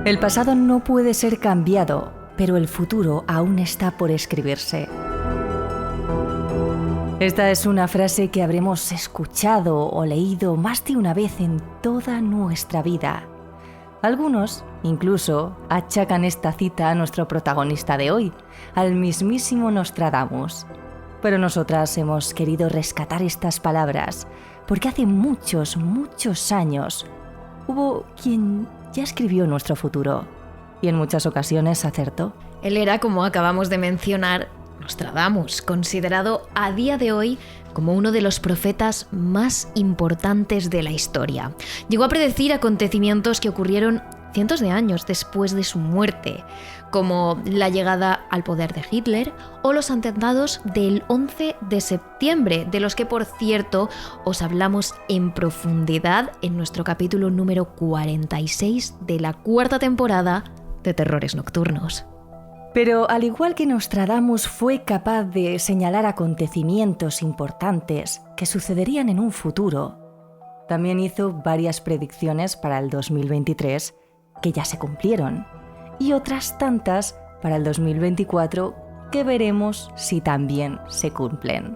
El pasado no puede ser cambiado, pero el futuro aún está por escribirse. Esta es una frase que habremos escuchado o leído más de una vez en toda nuestra vida. Algunos, incluso, achacan esta cita a nuestro protagonista de hoy, al mismísimo Nostradamus. Pero nosotras hemos querido rescatar estas palabras, porque hace muchos, muchos años hubo quien ya escribió nuestro futuro y en muchas ocasiones acertó. Él era, como acabamos de mencionar, Nostradamus, considerado a día de hoy como uno de los profetas más importantes de la historia. Llegó a predecir acontecimientos que ocurrieron cientos de años después de su muerte, como la llegada al poder de Hitler o los atentados del 11 de septiembre, de los que, por cierto, os hablamos en profundidad en nuestro capítulo número 46 de la 4ª temporada de Terrores Nocturnos. Pero al igual que Nostradamus fue capaz de señalar acontecimientos importantes que sucederían en un futuro, también hizo varias predicciones para el 2023 que ya se cumplieron, y otras tantas para el 2024 que veremos si también se cumplen.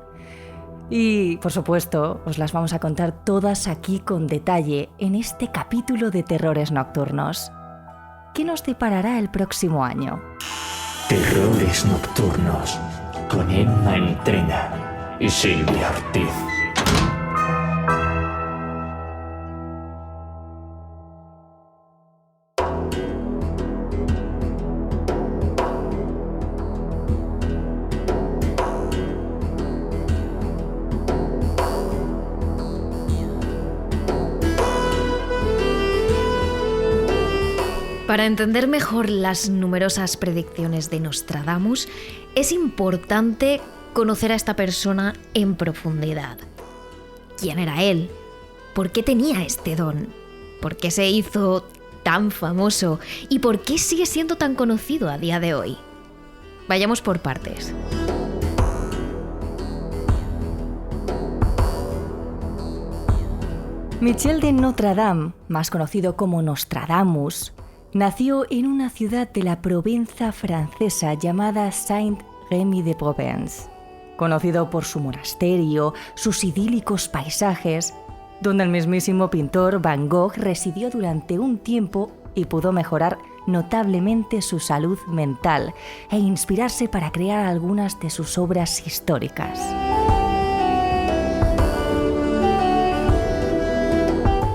Y, por supuesto, os las vamos a contar todas aquí con detalle en este capítulo de Terrores Nocturnos. ¿Qué nos deparará el próximo año? Terrores Nocturnos, con Emma Entrena y Silvia Ortiz. Para entender mejor las numerosas predicciones de Nostradamus, es importante conocer a esta persona en profundidad. ¿Quién era él? ¿Por qué tenía este don? ¿Por qué se hizo tan famoso? ¿Y por qué sigue siendo tan conocido a día de hoy? Vayamos por partes. Michel de Notre Dame, más conocido como Nostradamus, nació en una ciudad de la Provenza francesa llamada Saint-Rémy-de-Provence, conocido por su monasterio, sus idílicos paisajes, donde el mismísimo pintor Van Gogh residió durante un tiempo y pudo mejorar notablemente su salud mental e inspirarse para crear algunas de sus obras históricas.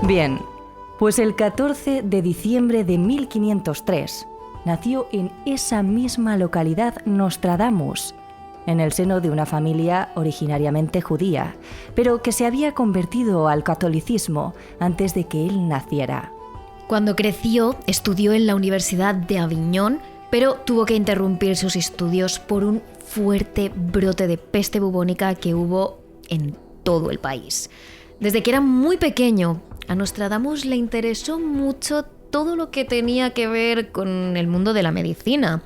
Bien, pues el 14 de diciembre de 1503 nació en esa misma localidad Nostradamus, en el seno de una familia originariamente judía, pero que se había convertido al catolicismo antes de que él naciera. Cuando creció, estudió en la Universidad de Aviñón, pero tuvo que interrumpir sus estudios por un fuerte brote de peste bubónica que hubo en todo el país. Desde que era muy pequeño, a Nostradamus le interesó mucho todo lo que tenía que ver con el mundo de la medicina.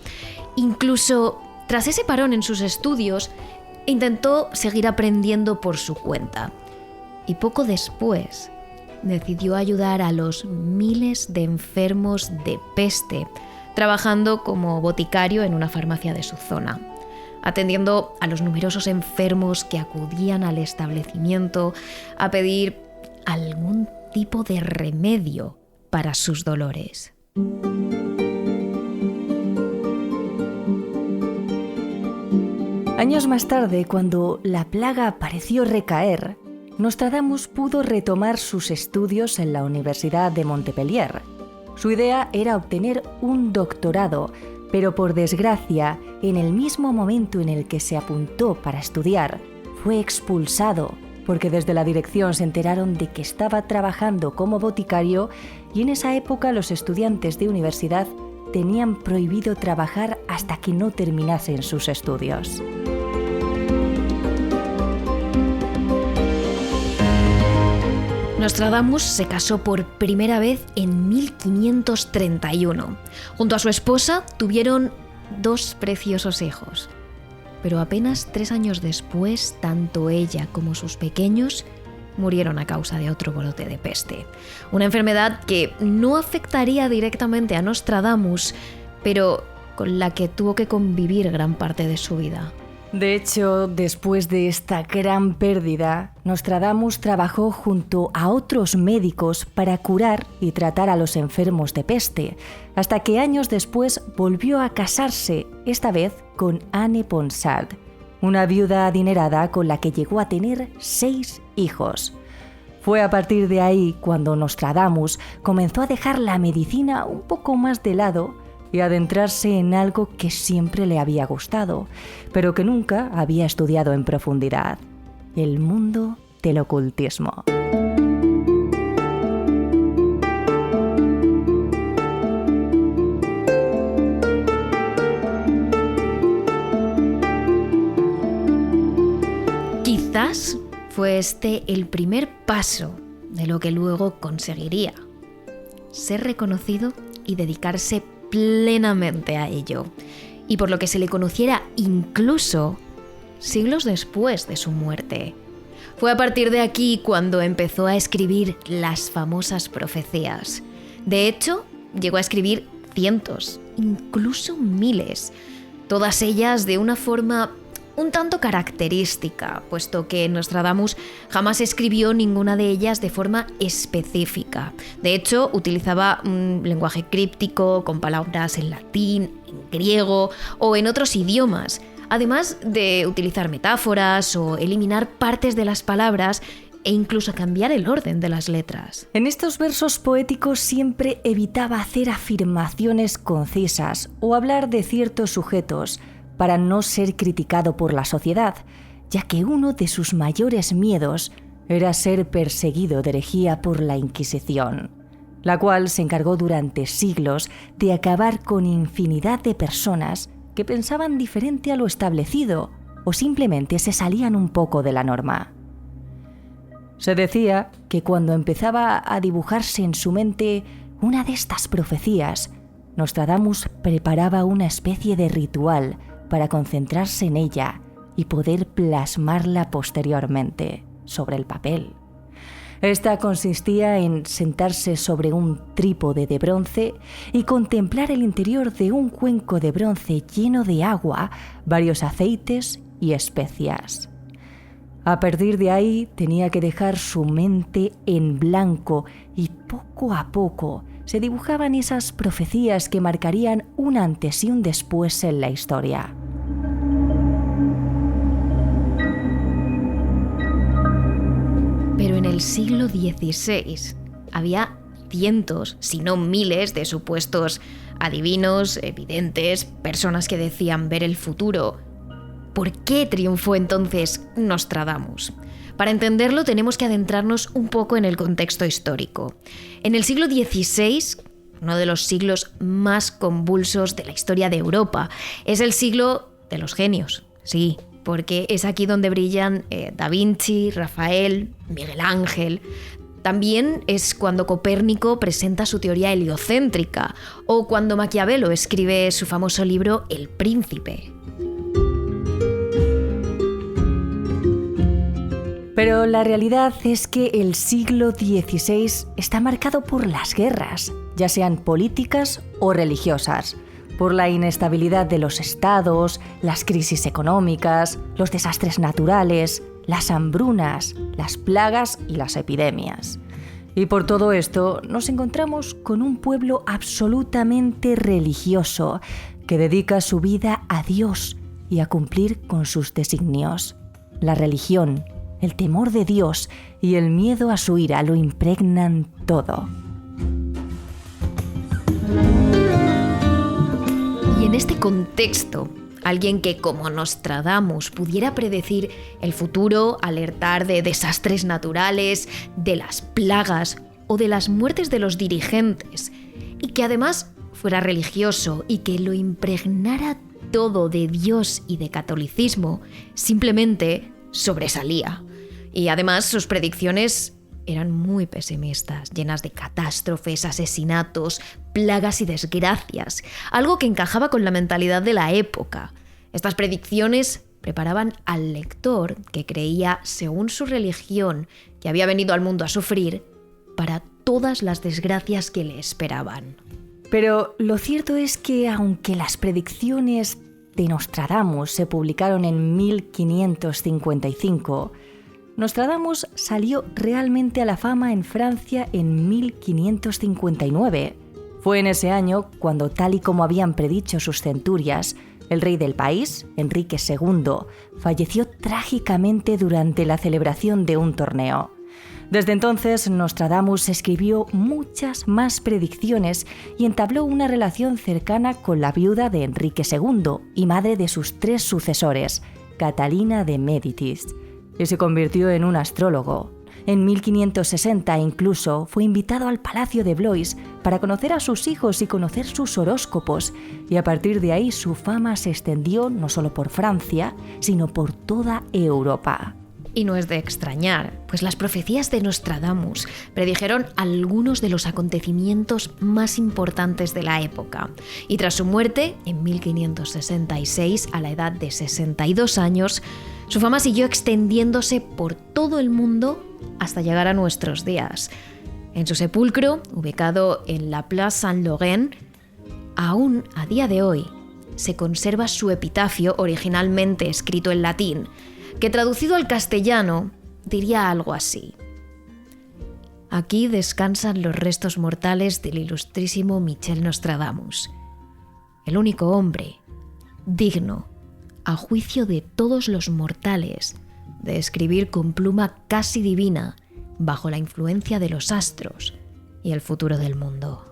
Incluso tras ese parón en sus estudios, intentó seguir aprendiendo por su cuenta. Y poco después, decidió ayudar a los miles de enfermos de peste, trabajando como boticario en una farmacia de su zona, atendiendo a los numerosos enfermos que acudían al establecimiento a pedir algún tipo de remedio para sus dolores. Años más tarde, cuando la plaga pareció recaer, Nostradamus pudo retomar sus estudios en la Universidad de Montpellier. Su idea era obtener un doctorado, pero por desgracia, en el mismo momento en el que se apuntó para estudiar, fue expulsado, porque desde la dirección se enteraron de que estaba trabajando como boticario y en esa época los estudiantes de universidad tenían prohibido trabajar hasta que no terminasen sus estudios. Nostradamus se casó por primera vez en 1531. Junto a su esposa tuvieron 2 preciosos hijos. Pero apenas 3 años después, tanto ella como sus pequeños murieron a causa de otro brote de peste. Una enfermedad que no afectaría directamente a Nostradamus, pero con la que tuvo que convivir gran parte de su vida. De hecho, después de esta gran pérdida, Nostradamus trabajó junto a otros médicos para curar y tratar a los enfermos de peste, hasta que años después volvió a casarse, esta vez con Anne Ponsard, una viuda adinerada con la que llegó a tener 6 hijos. Fue a partir de ahí cuando Nostradamus comenzó a dejar la medicina un poco más de lado y adentrarse en algo que siempre le había gustado, pero que nunca había estudiado en profundidad: el mundo del ocultismo. Quizás fue este el primer paso de lo que luego conseguiría: ser reconocido y dedicarse plenamente a ello, y por lo que se le conociera incluso siglos después de su muerte. Fue a partir de aquí cuando empezó a escribir las famosas profecías. De hecho, llegó a escribir cientos, incluso miles, todas ellas de una forma un tanto característica, puesto que Nostradamus jamás escribió ninguna de ellas de forma específica. De hecho, utilizaba un lenguaje críptico con palabras en latín, en griego o en otros idiomas, además de utilizar metáforas o eliminar partes de las palabras e incluso cambiar el orden de las letras. En estos versos poéticos siempre evitaba hacer afirmaciones concisas o hablar de ciertos sujetos, para no ser criticado por la sociedad, ya que uno de sus mayores miedos era ser perseguido de herejía por la Inquisición, la cual se encargó durante siglos de acabar con infinidad de personas que pensaban diferente a lo establecido o simplemente se salían un poco de la norma. Se decía que cuando empezaba a dibujarse en su mente una de estas profecías, Nostradamus preparaba una especie de ritual para concentrarse en ella y poder plasmarla posteriormente sobre el papel. Esta consistía en sentarse sobre un trípode de bronce y contemplar el interior de un cuenco de bronce lleno de agua, varios aceites y especias. A partir de ahí tenía que dejar su mente en blanco y poco a poco se dibujaban esas profecías que marcarían un antes y un después en la historia. Pero en el siglo XVI había cientos, si no miles, de supuestos adivinos, evidentes, personas que decían ver el futuro. ¿Por qué triunfó entonces Nostradamus? Para entenderlo tenemos que adentrarnos un poco en el contexto histórico. En el siglo XVI, uno de los siglos más convulsos de la historia de Europa, es el siglo de los genios, sí, porque es aquí donde brillan Da Vinci, Rafael, Miguel Ángel. También es cuando Copérnico presenta su teoría heliocéntrica o cuando Maquiavelo escribe su famoso libro El Príncipe. Pero la realidad es que el siglo XVI está marcado por las guerras, ya sean políticas o religiosas, por la inestabilidad de los estados, las crisis económicas, los desastres naturales, las hambrunas, las plagas y las epidemias. Y por todo esto nos encontramos con un pueblo absolutamente religioso que dedica su vida a Dios y a cumplir con sus designios. La religión, el temor de Dios y el miedo a su ira lo impregnan todo. Y en este contexto, alguien que como Nostradamus pudiera predecir el futuro, alertar de desastres naturales, de las plagas o de las muertes de los dirigentes, y que además fuera religioso y que lo impregnara todo de Dios y de catolicismo, simplemente sobresalía. Y además sus predicciones eran muy pesimistas, llenas de catástrofes, asesinatos, plagas y desgracias, algo que encajaba con la mentalidad de la época. Estas predicciones preparaban al lector, que creía, según su religión, que había venido al mundo a sufrir, para todas las desgracias que le esperaban. Pero lo cierto es que, aunque las predicciones de Nostradamus se publicaron en 1555, Nostradamus salió realmente a la fama en Francia en 1559. Fue en ese año cuando, tal y como habían predicho sus centurias, el rey del país, Enrique II, falleció trágicamente durante la celebración de un torneo. Desde entonces, Nostradamus escribió muchas más predicciones y entabló una relación cercana con la viuda de Enrique II y madre de sus 3 sucesores, Catalina de Médicis, y se convirtió en un astrólogo. En 1560 incluso fue invitado al Palacio de Blois para conocer a sus hijos y conocer sus horóscopos, y a partir de ahí su fama se extendió no solo por Francia, sino por toda Europa. Y no es de extrañar, pues las profecías de Nostradamus predijeron algunos de los acontecimientos más importantes de la época. Y tras su muerte, en 1566, a la edad de 62 años, su fama siguió extendiéndose por todo el mundo hasta llegar a nuestros días. En su sepulcro, ubicado en la Place Saint-Laurent, aún a día de hoy se conserva su epitafio, originalmente escrito en latín, que traducido al castellano diría algo así: aquí descansan los restos mortales del ilustrísimo Michel Nostradamus, el único hombre digno, a juicio de todos los mortales, de escribir con pluma casi divina, bajo la influencia de los astros y el futuro del mundo.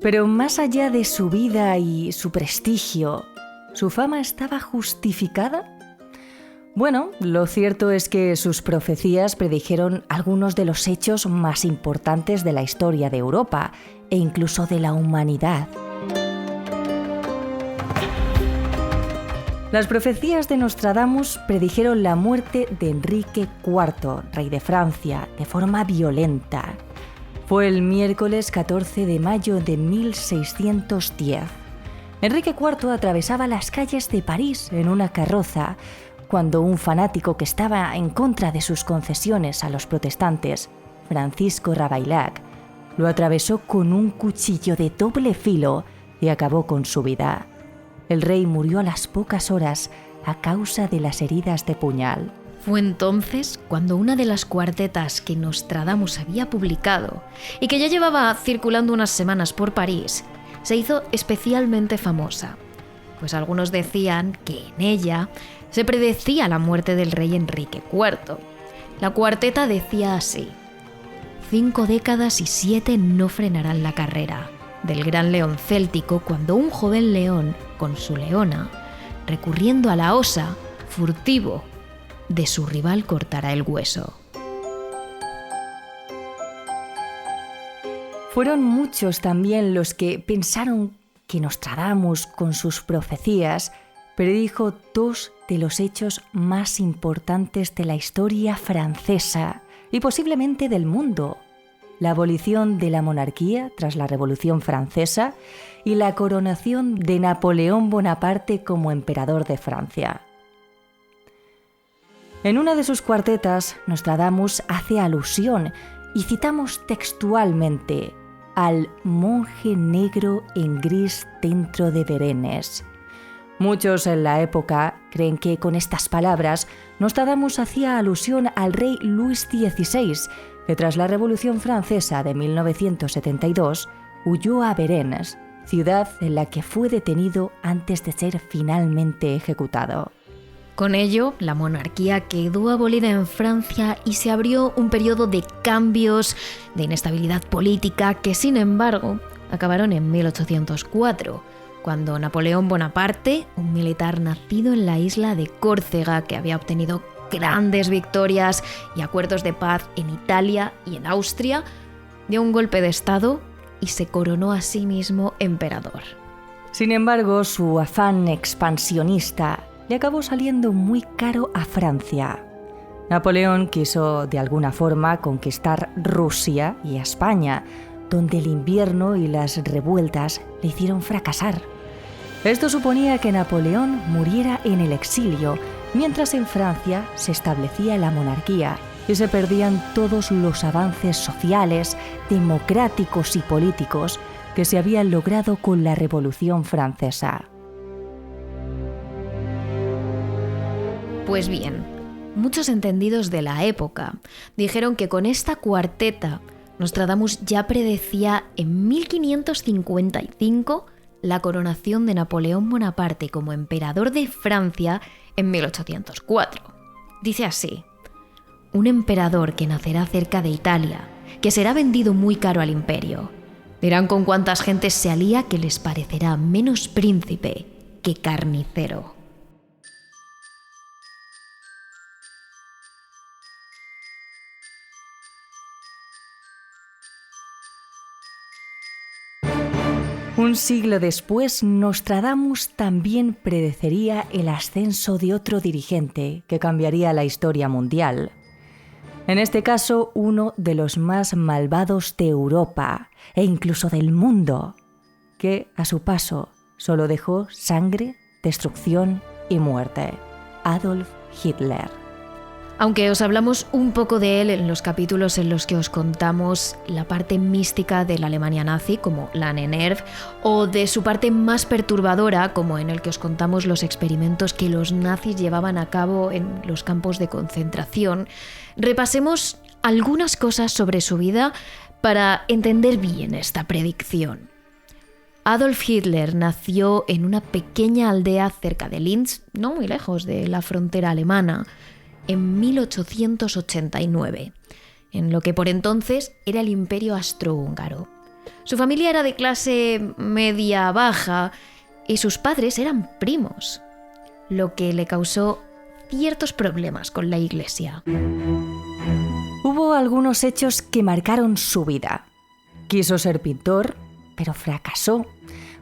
Pero más allá de su vida y su prestigio, ¿su fama estaba justificada? Bueno, lo cierto es que sus profecías predijeron algunos de los hechos más importantes de la historia de Europa e incluso de la humanidad. Las profecías de Nostradamus predijeron la muerte de Enrique IV, rey de Francia, de forma violenta. Fue el miércoles 14 de mayo de 1610. Enrique IV atravesaba las calles de París en una carroza cuando un fanático que estaba en contra de sus concesiones a los protestantes, Francisco Ravaillac, lo atravesó con un cuchillo de doble filo y acabó con su vida. El rey murió a las pocas horas a causa de las heridas de puñal. Fue entonces cuando una de las cuartetas que Nostradamus había publicado y que ya llevaba circulando unas semanas por París, se hizo especialmente famosa, pues algunos decían que en ella se predecía la muerte del rey Enrique IV. La cuarteta decía así: 5 décadas y 7 no frenarán la carrera del gran león céltico cuando un joven león, con su leona, recurriendo a la osa, furtivo, de su rival cortará el hueso. Fueron muchos también los que pensaron que Nostradamus, con sus profecías, predijo 2 de los hechos más importantes de la historia francesa y posiblemente del mundo: la abolición de la monarquía tras la Revolución Francesa y la coronación de Napoleón Bonaparte como emperador de Francia. En una de sus cuartetas, Nostradamus hace alusión, y citamos textualmente, al monje negro en gris dentro de Berenes. Muchos en la época creen que con estas palabras Nostradamus hacía alusión al rey Luis XVI, que tras la Revolución Francesa de 1972 huyó a Berenes, ciudad en la que fue detenido antes de ser finalmente ejecutado. Con ello, la monarquía quedó abolida en Francia y se abrió un periodo de cambios, de inestabilidad política que, sin embargo, acabaron en 1804, cuando Napoleón Bonaparte, un militar nacido en la isla de Córcega que había obtenido grandes victorias y acuerdos de paz en Italia y en Austria, dio un golpe de estado y se coronó a sí mismo emperador. Sin embargo, su afán expansionista le acabó saliendo muy caro a Francia. Napoleón quiso de alguna forma conquistar Rusia y España, donde el invierno y las revueltas le hicieron fracasar. Esto suponía que Napoleón muriera en el exilio, mientras en Francia se establecía la monarquía y se perdían todos los avances sociales, democráticos y políticos que se habían logrado con la Revolución Francesa. Pues bien, muchos entendidos de la época dijeron que con esta cuarteta Nostradamus ya predecía en 1555 la coronación de Napoleón Bonaparte como emperador de Francia en 1804. Dice así: un emperador que nacerá cerca de Italia, que será vendido muy caro al imperio. Dirán con cuántas gentes se alía que les parecerá menos príncipe que carnicero. Un siglo después, Nostradamus también predecería el ascenso de otro dirigente que cambiaría la historia mundial. En este caso, uno de los más malvados de Europa e incluso del mundo, que a su paso solo dejó sangre, destrucción y muerte: Adolf Hitler. Aunque os hablamos un poco de él en los capítulos en los que os contamos la parte mística de la Alemania nazi, como la Ahnenerbe, o de su parte más perturbadora, como en el que os contamos los experimentos que los nazis llevaban a cabo en los campos de concentración, repasemos algunas cosas sobre su vida para entender bien esta predicción. Adolf Hitler nació en una pequeña aldea cerca de Linz, no muy lejos de la frontera alemana, en 1889, en lo que por entonces era el Imperio Austrohúngaro. Su familia era de clase media-baja y sus padres eran primos, lo que le causó ciertos problemas con la Iglesia. Hubo algunos hechos que marcaron su vida. Quiso ser pintor, pero fracasó.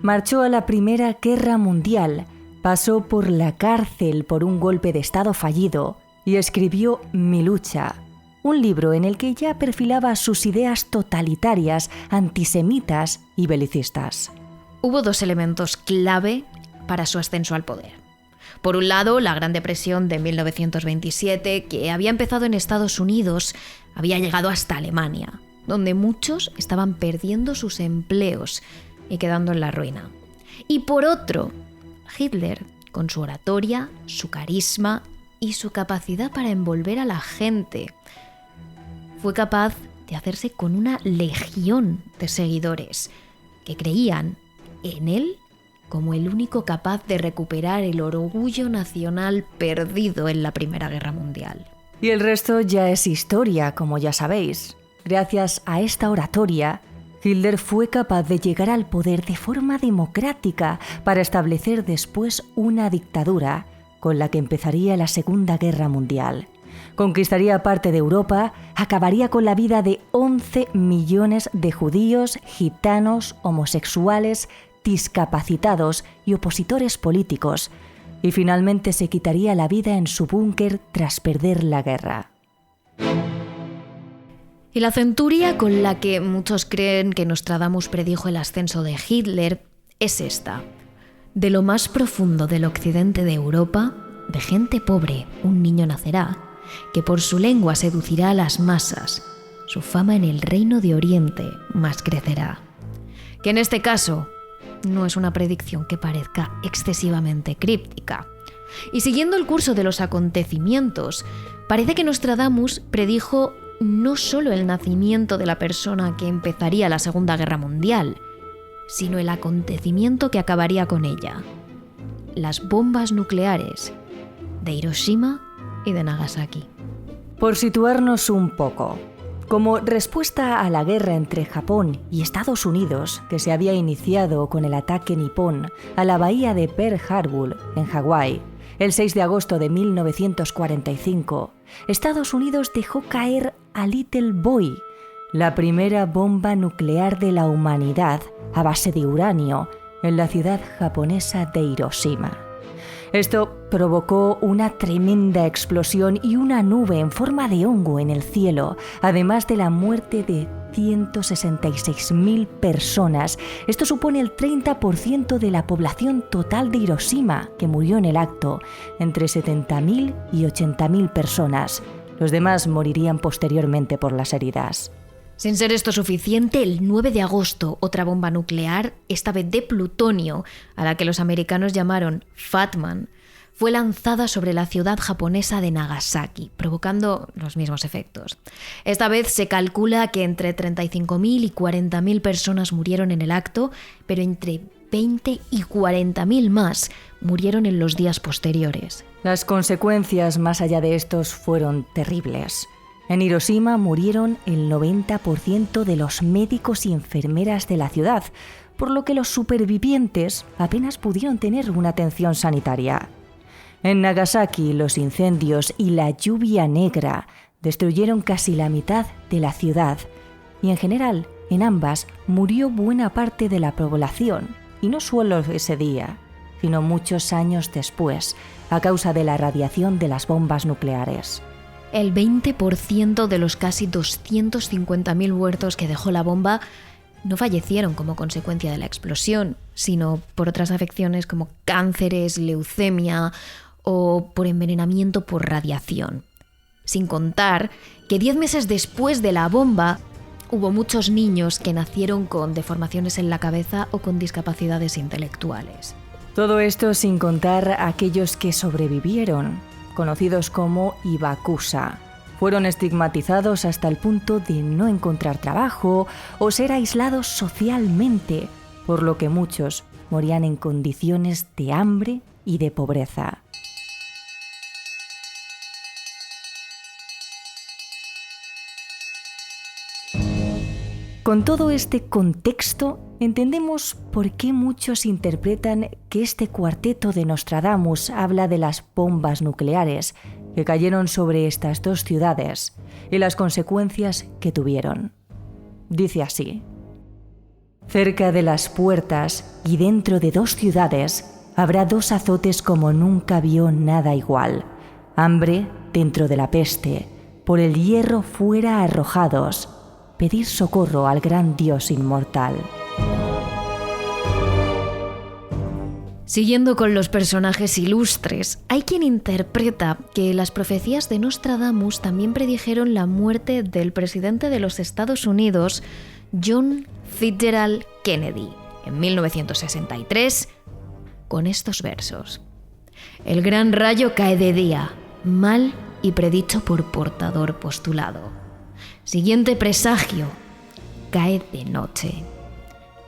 Marchó a la Primera Guerra Mundial, pasó por la cárcel por un golpe de Estado fallido y escribió Mi lucha, un libro en el que ya perfilaba sus ideas totalitarias, antisemitas y belicistas. Hubo dos elementos clave para su ascenso al poder. Por un lado, la Gran Depresión de 1927, que había empezado en Estados Unidos, había llegado hasta Alemania, donde muchos estaban perdiendo sus empleos y quedando en la ruina. Y por otro, Hitler, con su oratoria, su carisma y su capacidad para envolver a la gente, fue capaz de hacerse con una legión de seguidores que creían en él como el único capaz de recuperar el orgullo nacional perdido en la Primera Guerra Mundial. Y el resto ya es historia, como ya sabéis. Gracias a esta oratoria, Hitler fue capaz de llegar al poder de forma democrática para establecer después una dictadura con la que empezaría la Segunda Guerra Mundial. Conquistaría parte de Europa, acabaría con la vida de 11 millones de judíos, gitanos, homosexuales, discapacitados y opositores políticos, y finalmente se quitaría la vida en su búnker tras perder la guerra. Y la centuria con la que muchos creen que Nostradamus predijo el ascenso de Hitler es esta: de lo más profundo del occidente de Europa, de gente pobre, un niño nacerá, que por su lengua seducirá a las masas. Su fama en el reino de Oriente más crecerá. Que en este caso no es una predicción que parezca excesivamente críptica. Y siguiendo el curso de los acontecimientos, parece que Nostradamus predijo no solo el nacimiento de la persona que empezaría la Segunda Guerra Mundial, sino el acontecimiento que acabaría con ella: las bombas nucleares de Hiroshima y de Nagasaki. Por situarnos un poco, como respuesta a la guerra entre Japón y Estados Unidos, que se había iniciado con el ataque nipón a la bahía de Pearl Harbor, en Hawái, el 6 de agosto de 1945, Estados Unidos dejó caer a Little Boy, la primera bomba nuclear de la humanidad a base de uranio, en la ciudad japonesa de Hiroshima. Esto provocó una tremenda explosión y una nube en forma de hongo en el cielo, además de la muerte de 166.000 personas. Esto supone el 30% de la población total de Hiroshima, que murió en el acto, entre 70.000 y 80.000 personas. Los demás morirían posteriormente por las heridas. Sin ser esto suficiente, el 9 de agosto, otra bomba nuclear, esta vez de plutonio, a la que los americanos llamaron Fat Man, fue lanzada sobre la ciudad japonesa de Nagasaki, provocando los mismos efectos. Esta vez se calcula que entre 35.000 y 40.000 personas murieron en el acto, pero entre 20 y 40.000 más murieron en los días posteriores. Las consecuencias más allá de estos fueron terribles. En Hiroshima murieron el 90% de los médicos y enfermeras de la ciudad, por lo que los supervivientes apenas pudieron tener una atención sanitaria. En Nagasaki, los incendios y la lluvia negra destruyeron casi la mitad de la ciudad, y en general, en ambas murió buena parte de la población, y no solo ese día, sino muchos años después, a causa de la radiación de las bombas nucleares. El 20% de los casi 250.000 muertos que dejó la bomba no fallecieron como consecuencia de la explosión, sino por otras afecciones como cánceres, leucemia o por envenenamiento por radiación. Sin contar que 10 meses después de la bomba hubo muchos niños que nacieron con deformaciones en la cabeza o con discapacidades intelectuales. Todo esto sin contar a aquellos que sobrevivieron, conocidos como Hibakusha. Fueron estigmatizados hasta el punto de no encontrar trabajo o ser aislados socialmente, por lo que muchos morían en condiciones de hambre y de pobreza. Con todo este contexto, entendemos por qué muchos interpretan que este cuarteto de Nostradamus habla de las bombas nucleares que cayeron sobre estas dos ciudades y las consecuencias que tuvieron. Dice así: cerca de las puertas y dentro de dos ciudades habrá dos azotes como nunca vio nada igual. Hambre dentro de la peste, por el hierro fuera arrojados. Pedir socorro al gran Dios inmortal. Siguiendo con los personajes ilustres, hay quien interpreta que las profecías de Nostradamus también predijeron la muerte del presidente de los Estados Unidos, John Fitzgerald Kennedy, en 1963, con estos versos: el gran rayo cae de día, mal y predicho por portador postulado. Siguiente presagio, cae de noche.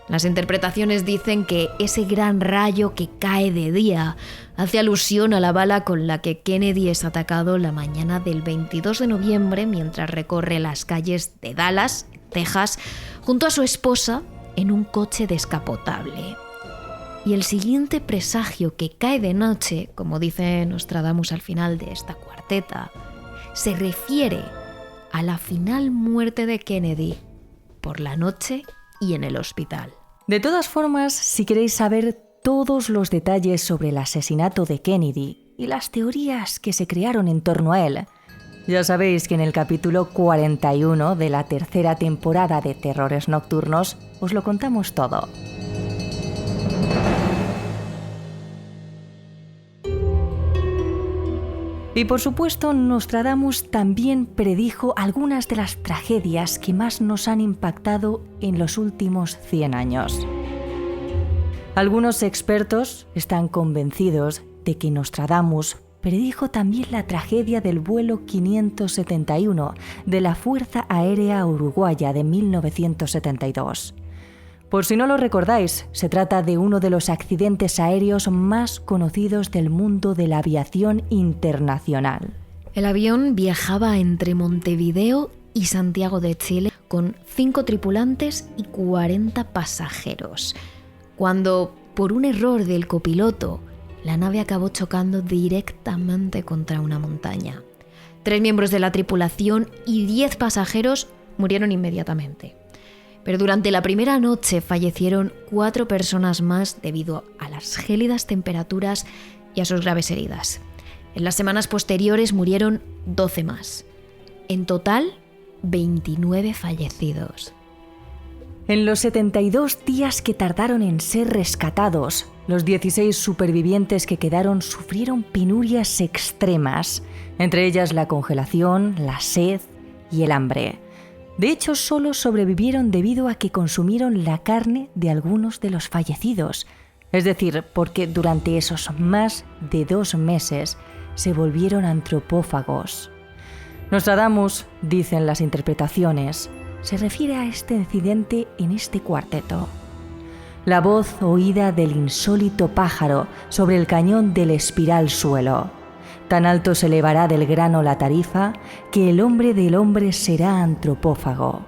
Las interpretaciones dicen que ese gran rayo que cae de día hace alusión a la bala con la que Kennedy es atacado la mañana del 22 de noviembre mientras recorre las calles de Dallas, Texas, junto a su esposa en un coche descapotable. Y el siguiente presagio, que cae de noche, como dice Nostradamus al final de esta cuarteta, se refiere a la final muerte de Kennedy por la noche y en el hospital. De todas formas, si queréis saber todos los detalles sobre el asesinato de Kennedy y las teorías que se crearon en torno a él, ya sabéis que en el capítulo 41 de la tercera temporada de Terrores Nocturnos os lo contamos todo. Y por supuesto, Nostradamus también predijo algunas de las tragedias que más nos han impactado en los últimos 100 años. Algunos expertos están convencidos de que Nostradamus predijo también la tragedia del vuelo 571 de la Fuerza Aérea Uruguaya de 1972. Por si no lo recordáis, se trata de uno de los accidentes aéreos más conocidos del mundo de la aviación internacional. El avión viajaba entre Montevideo y Santiago de Chile con 5 tripulantes y 40 pasajeros, cuando, por un error del copiloto, la nave acabó chocando directamente contra una montaña. 3 miembros de la tripulación y 10 pasajeros murieron inmediatamente. Pero durante la primera noche fallecieron 4 personas más debido a las gélidas temperaturas y a sus graves heridas. En las semanas posteriores murieron 12 más. En total, 29 fallecidos. En los 72 días que tardaron en ser rescatados, los 16 supervivientes que quedaron sufrieron penurias extremas, entre ellas la congelación, la sed y el hambre. De hecho, solo sobrevivieron debido a que consumieron la carne de algunos de los fallecidos, es decir, porque durante esos más de 2 meses se volvieron antropófagos. Nostradamus, dicen las interpretaciones, se refiere a este incidente en este cuarteto. La voz oída del insólito pájaro sobre el cañón del espiral suelo. Tan alto se elevará del grano la tarifa que el hombre del hombre será antropófago,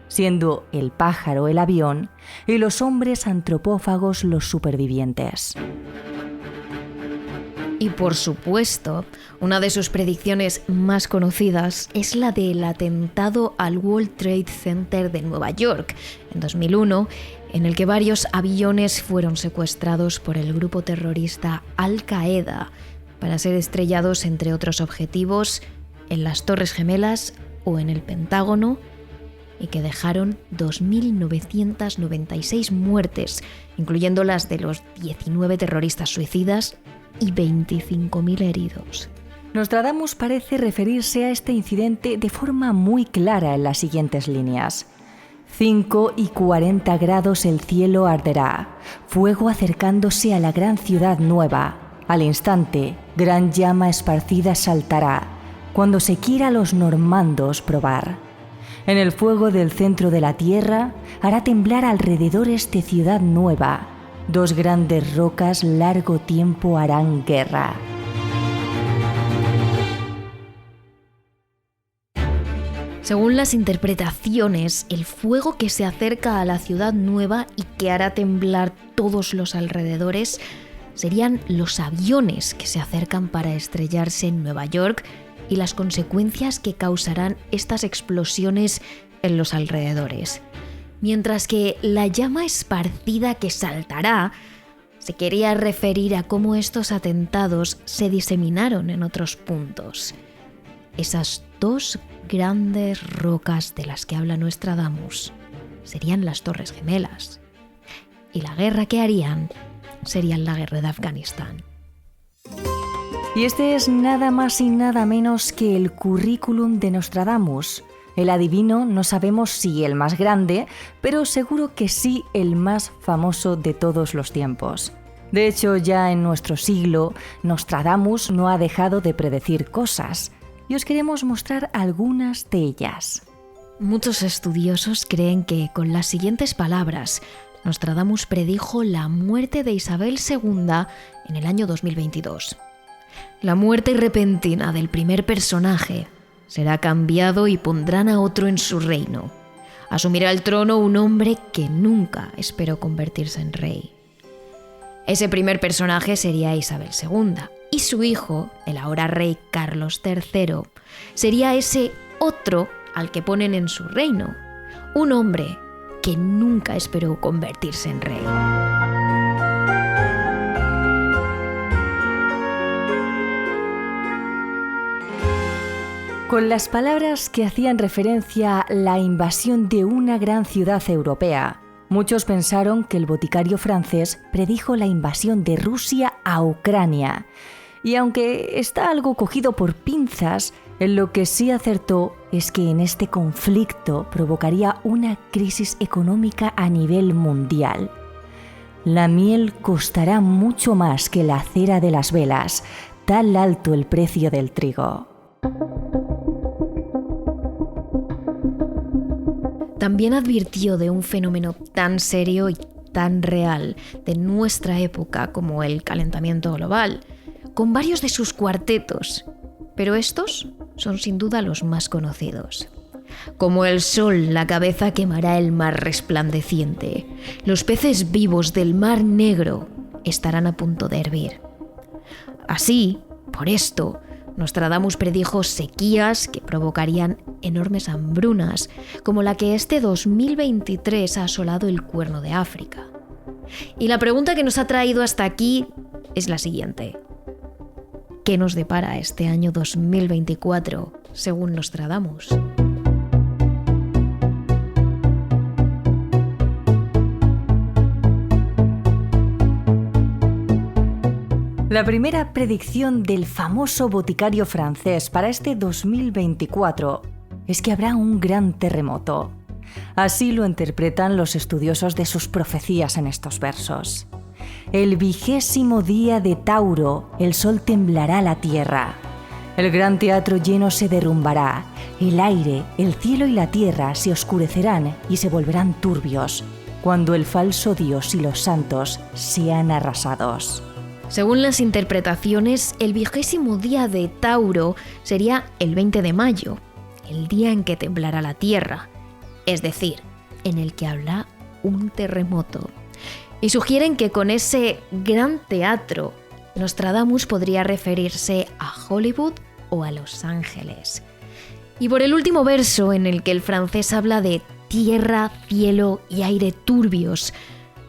siendo el pájaro el avión y los hombres antropófagos los supervivientes. Y por supuesto, una de sus predicciones más conocidas es la del atentado al World Trade Center de Nueva York en 2001, en el que varios aviones fueron secuestrados por el grupo terrorista Al-Qaeda para ser estrellados, entre otros objetivos, en las Torres Gemelas o en el Pentágono, y que dejaron 2.996 muertes, incluyendo las de los 19 terroristas suicidas y 25.000 heridos. Nostradamus parece referirse a este incidente de forma muy clara en las siguientes líneas. 5:40 grados el cielo arderá, fuego acercándose a la gran ciudad nueva. Al instante, gran llama esparcida saltará, cuando se quiera a los normandos probar. En el fuego del centro de la tierra hará temblar alrededor esta ciudad nueva. 2 grandes rocas largo tiempo harán guerra. Según las interpretaciones, el fuego que se acerca a la ciudad nueva y que hará temblar todos los alrededores serían los aviones que se acercan para estrellarse en Nueva York y las consecuencias que causarán estas explosiones en los alrededores. Mientras que la llama esparcida que saltará se quería referir a cómo estos atentados se diseminaron en otros puntos. Esas 2 grandes rocas de las que habla Nostradamus serían las Torres Gemelas, y la guerra que harían sería la guerra de Afganistán. Y este es nada más y nada menos que el currículum de Nostradamus. El adivino no sabemos si el más grande, pero seguro que sí el más famoso de todos los tiempos. De hecho, ya en nuestro siglo, Nostradamus no ha dejado de predecir cosas, y os queremos mostrar algunas de ellas. Muchos estudiosos creen que con las siguientes palabras, Nostradamus predijo la muerte de Isabel II en el año 2022. La muerte repentina del primer personaje será cambiado y pondrán a otro en su reino. Asumirá el trono un hombre que nunca esperó convertirse en rey. Ese primer personaje sería Isabel II, y su hijo, el ahora rey Carlos III, sería ese otro al que ponen en su reino, un hombre que nunca esperó convertirse en rey. Con las palabras que hacían referencia a la invasión de una gran ciudad europea, muchos pensaron que el boticario francés predijo la invasión de Rusia a Ucrania. Y aunque está algo cogido por pinzas, en lo que sí acertó es que en este conflicto provocaría una crisis económica a nivel mundial. La miel costará mucho más que la cera de las velas, tal alto el precio del trigo. También advirtió de un fenómeno tan serio y tan real de nuestra época como el calentamiento global, con varios de sus cuartetos, pero estos son sin duda los más conocidos. Como el sol, la cabeza quemará el mar resplandeciente. Los peces vivos del mar negro estarán a punto de hervir. Así, por esto, Nostradamus predijo sequías que provocarían enormes hambrunas, como la que este 2023 ha asolado el Cuerno de África. Y la pregunta que nos ha traído hasta aquí es la siguiente. ¿Qué nos depara este año 2024, según Nostradamus? La primera predicción del famoso boticario francés para este 2024 es que habrá un gran terremoto. Así lo interpretan los estudiosos de sus profecías en estos versos. El 20º día de Tauro, el sol temblará la tierra. El gran teatro lleno se derrumbará. El aire, el cielo y la tierra se oscurecerán y se volverán turbios, cuando el falso Dios y los santos sean arrasados. Según las interpretaciones, el 20º día de Tauro sería el 20 de mayo, el día en que temblará la tierra, es decir, en el que habrá un terremoto. Y sugieren que con ese gran teatro, Nostradamus podría referirse a Hollywood o a Los Ángeles. Y por el último verso, en el que el francés habla de tierra, cielo y aire turbios,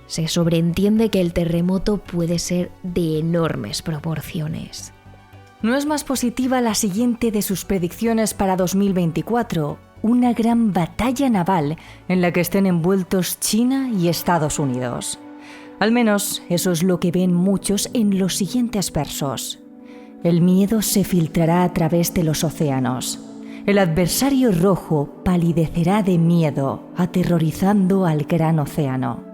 se sobreentiende que el terremoto puede ser de enormes proporciones. ¿No es más positiva la siguiente de sus predicciones para 2024? Una gran batalla naval en la que estén envueltos China y Estados Unidos. Al menos eso es lo que ven muchos en los siguientes versos. El miedo se filtrará a través de los océanos. El adversario rojo palidecerá de miedo, aterrorizando al gran océano.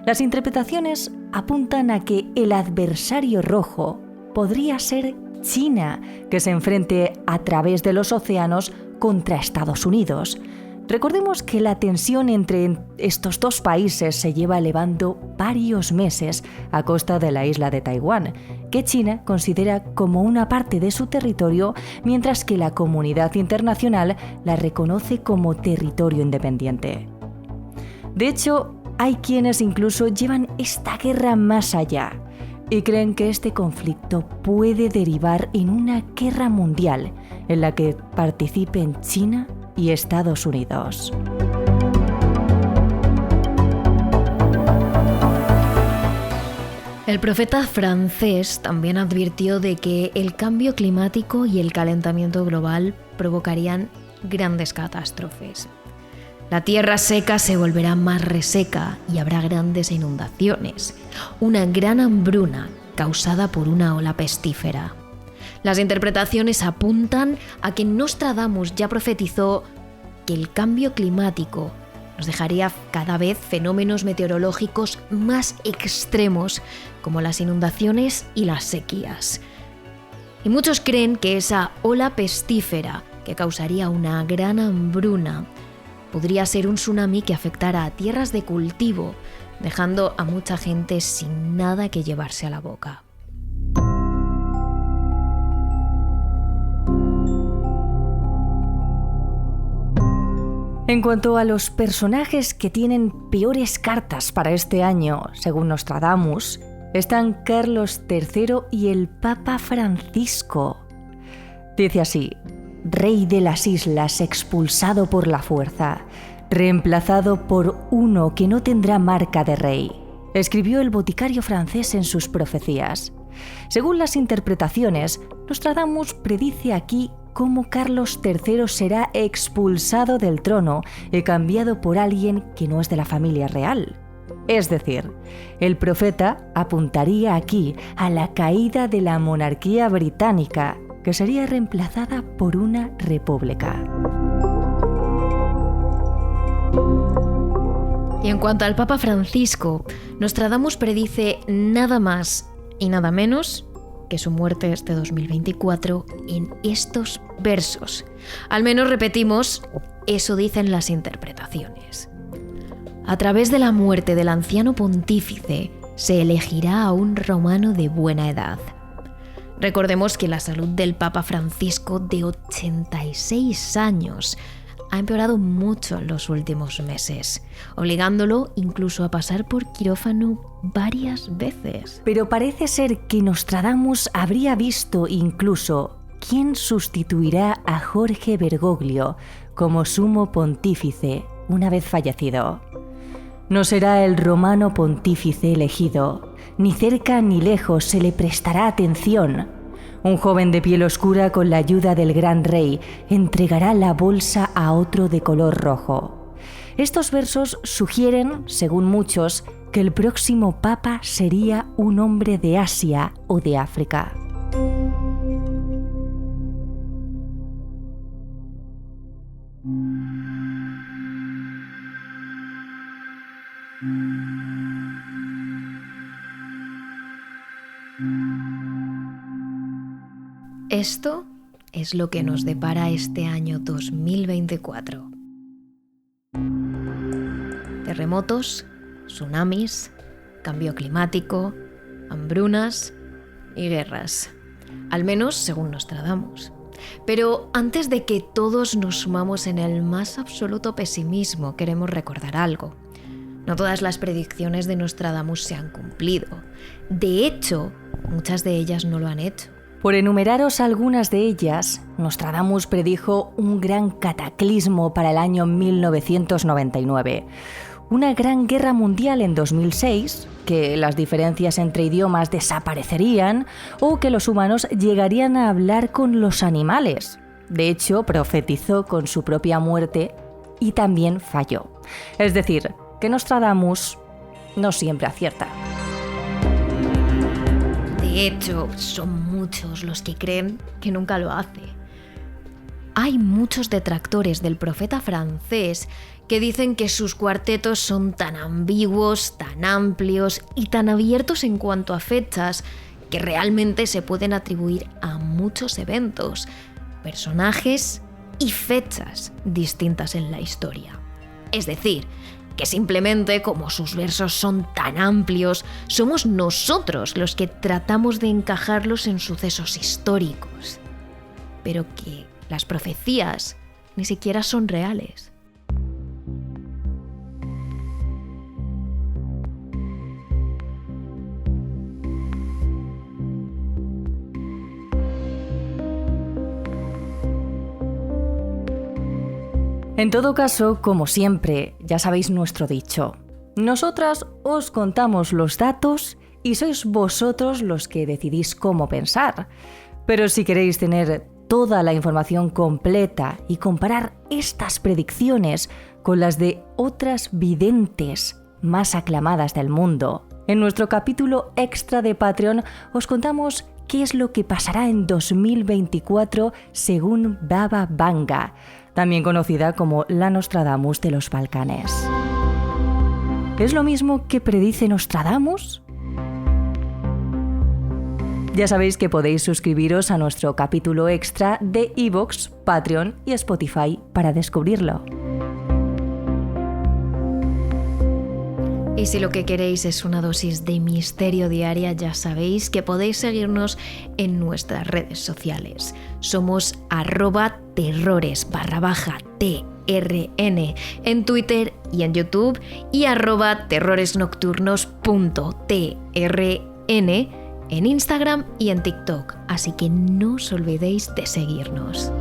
Las interpretaciones apuntan a que el adversario rojo podría ser China, que se enfrente a través de los océanos contra Estados Unidos. Recordemos que la tensión entre estos dos países se lleva elevando varios meses a costa de la isla de Taiwán, que China considera como una parte de su territorio, mientras que la comunidad internacional la reconoce como territorio independiente. De hecho, hay quienes incluso llevan esta guerra más allá y creen que este conflicto puede derivar en una guerra mundial en la que participen China y Estados Unidos. El profeta francés también advirtió de que el cambio climático y el calentamiento global provocarían grandes catástrofes. La tierra seca se volverá más reseca y habrá grandes inundaciones, una gran hambruna causada por una ola pestífera. Las interpretaciones apuntan a que Nostradamus ya profetizó que el cambio climático nos dejaría cada vez fenómenos meteorológicos más extremos, como las inundaciones y las sequías. Y muchos creen que esa ola pestífera, que causaría una gran hambruna, podría ser un tsunami que afectara a tierras de cultivo, dejando a mucha gente sin nada que llevarse a la boca. En cuanto a los personajes que tienen peores cartas para este año, según Nostradamus, están Carlos III y el Papa Francisco. Dice así: Rey de las islas expulsado por la fuerza, reemplazado por uno que no tendrá marca de rey, escribió el boticario francés en sus profecías. Según las interpretaciones, Nostradamus predice aquí cómo Carlos III será expulsado del trono y cambiado por alguien que no es de la familia real. Es decir, el profeta apuntaría aquí a la caída de la monarquía británica, que sería reemplazada por una república. Y en cuanto al Papa Francisco, Nostradamus predice nada más y nada menos que su muerte este 2024 en estos versos. Al menos repetimos, eso dicen las interpretaciones. A través de la muerte del anciano pontífice se elegirá a un romano de buena edad. Recordemos que la salud del Papa Francisco, de 86 años, ha empeorado mucho en los últimos meses, obligándolo incluso a pasar por quirófano varias veces. Pero parece ser que Nostradamus habría visto incluso quién sustituirá a Jorge Bergoglio como sumo pontífice una vez fallecido. No será el romano pontífice elegido, ni cerca ni lejos se le prestará atención. Un joven de piel oscura, con la ayuda del gran rey, entregará la bolsa a otro de color rojo. Estos versos sugieren, según muchos, que el próximo papa sería un hombre de Asia o de África. Esto es lo que nos depara este año 2024. Terremotos, tsunamis, cambio climático, hambrunas y guerras. Al menos según Nostradamus. Pero antes de que todos nos sumamos en el más absoluto pesimismo, queremos recordar algo. No todas las predicciones de Nostradamus se han cumplido. De hecho, muchas de ellas no lo han hecho. Por enumeraros algunas de ellas, Nostradamus predijo un gran cataclismo para el año 1999, una gran guerra mundial en 2006, que las diferencias entre idiomas desaparecerían o que los humanos llegarían a hablar con los animales. De hecho, profetizó con su propia muerte y también falló. Es decir, que Nostradamus no siempre acierta. De hecho, son muchos los que creen que nunca lo hace. Hay muchos detractores del profeta francés que dicen que sus cuartetos son tan ambiguos, tan amplios y tan abiertos en cuanto a fechas que realmente se pueden atribuir a muchos eventos, personajes y fechas distintas en la historia. Es decir, que simplemente como sus versos son tan amplios, somos nosotros los que tratamos de encajarlos en sucesos históricos, pero que las profecías ni siquiera son reales. En todo caso, como siempre, ya sabéis nuestro dicho. Nosotras os contamos los datos y sois vosotros los que decidís cómo pensar. Pero si queréis tener toda la información completa y comparar estas predicciones con las de otras videntes más aclamadas del mundo, en nuestro capítulo extra de Patreon os contamos qué es lo que pasará en 2024 según Baba Vanga, también conocida como la Nostradamus de los Balcanes. ¿Es lo mismo que predice Nostradamus? Ya sabéis que podéis suscribiros a nuestro capítulo extra de iVoox, Patreon y Spotify para descubrirlo. Y si lo que queréis es una dosis de misterio diaria, ya sabéis que podéis seguirnos en nuestras redes sociales. Somos @terrores_TRN en Twitter y en YouTube y @terroresnocturnos.trn en Instagram y en TikTok. Así que no os olvidéis de seguirnos.